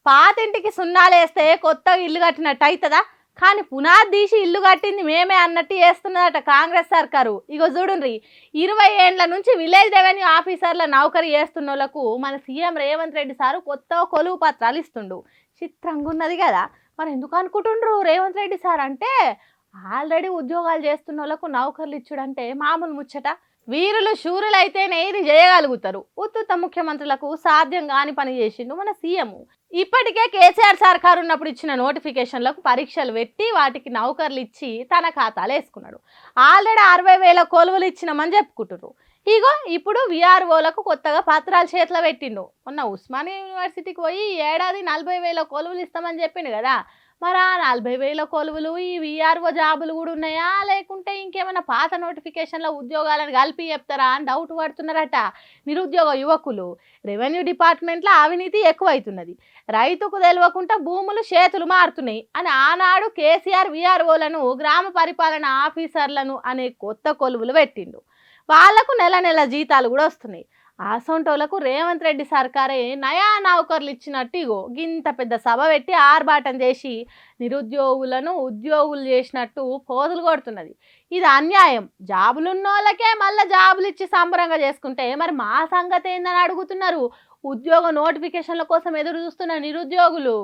పాతింటికి సున్నాలేస్తే కొత్తగా ఇల్లు కట్టినట్టు అవుతుందా? కానీ పునాది తీసి ఇల్లు కట్టింది మేమే అన్నట్టు చేస్తున్నదట కాంగ్రెస్ సర్కారు. ఇగో చూడుండ్రి, 20 ఏండ్ల నుంచి విలేజ్ రెవెన్యూ ఆఫీసర్ల నౌకరీ చేస్తున్న వాళ్ళకు మన సీఎం రేవంత్ రెడ్డి సారు కొత్త కొలువు పత్రాలు ఇస్తుండు. చిత్రంగా ఉన్నది కదా. మరి ఎందుకు అనుకుంటుండ్రు రేవంత్ రెడ్డి సార్ అంటే, ఆల్రెడీ ఉద్యోగాలు చేస్తున్న వాళ్ళకు నౌకర్లు ఇచ్చుడంటే మామూలు ముచ్చట. వీరులు శూరులైతేనే ఇది చేయగలుగుతారు. ఉత్తుత ముఖ్యమంత్రులకు సాధ్యం కాని పని చేసిండు మన సీఎం. ఇప్పటికే కేసీఆర్ సర్కారు ఉన్నప్పుడు ఇచ్చిన నోటిఫికేషన్లకు పరీక్షలు పెట్టి వాటికి నౌకర్లు ఇచ్చి తన ఖాతాలు వేసుకున్నాడు. ఆల్రెడీ 60,000 కొలువులు ఇచ్చినామని చెప్పుకుంటున్నారు. ఇగో ఇప్పుడు విఆర్ఓలకు కొత్తగా పత్రాలు చేతిలో పెట్టిండు. మొన్న ఉస్మానియా యూనివర్సిటీకి పోయి ఏడాది 40,000 కొలువులు ఇస్తామని చెప్పిండు కదా. మరి ఆ 40,000 కొలువులు ఈ విఆర్ఓ జాబులు కూడా ఉన్నాయా, లేకుంటే ఇంకేమైనా పాత నోటిఫికేషన్ల ఉద్యోగాలను కలిపి చెప్తారా అని డౌట్ పడుతున్నారట నిరుద్యోగ యువకులు. రెవెన్యూ డిపార్ట్మెంట్లో అవినీతి ఎక్కువైతున్నది, రైతుకు తెలియకుండా భూములు చేతులు మారుతున్నాయి అని ఆనాడు కేసీఆర్ విఆర్ఓలను గ్రామ పరిపాలన ఆఫీసర్లను అనే కొత్త కొలువులు పెట్టిండు. వాళ్లకు నెల నెల జీతాలు కూడా వస్తున్నాయి. ఆసొంటోళ్లకు రేవంత్ రెడ్డి సర్కారే నయా నౌకర్లు ఇచ్చినట్టు ఇగో గింత పెద్ద సభ పెట్టి ఆర్భాటం చేసి నిరుద్యోగులను ఉద్యోగులు చేసినట్టు పోదులు కొడుతున్నది. ఇది అన్యాయం. జాబులున్నోళ్ళకే మళ్ళీ జాబులు ఇచ్చి సంబరంగా చేసుకుంటే మరి మా సంగతి ఏందని అడుగుతున్నారు ఉద్యోగ నోటిఫికేషన్ల కోసం ఎదురు చూస్తున్న నిరుద్యోగులు.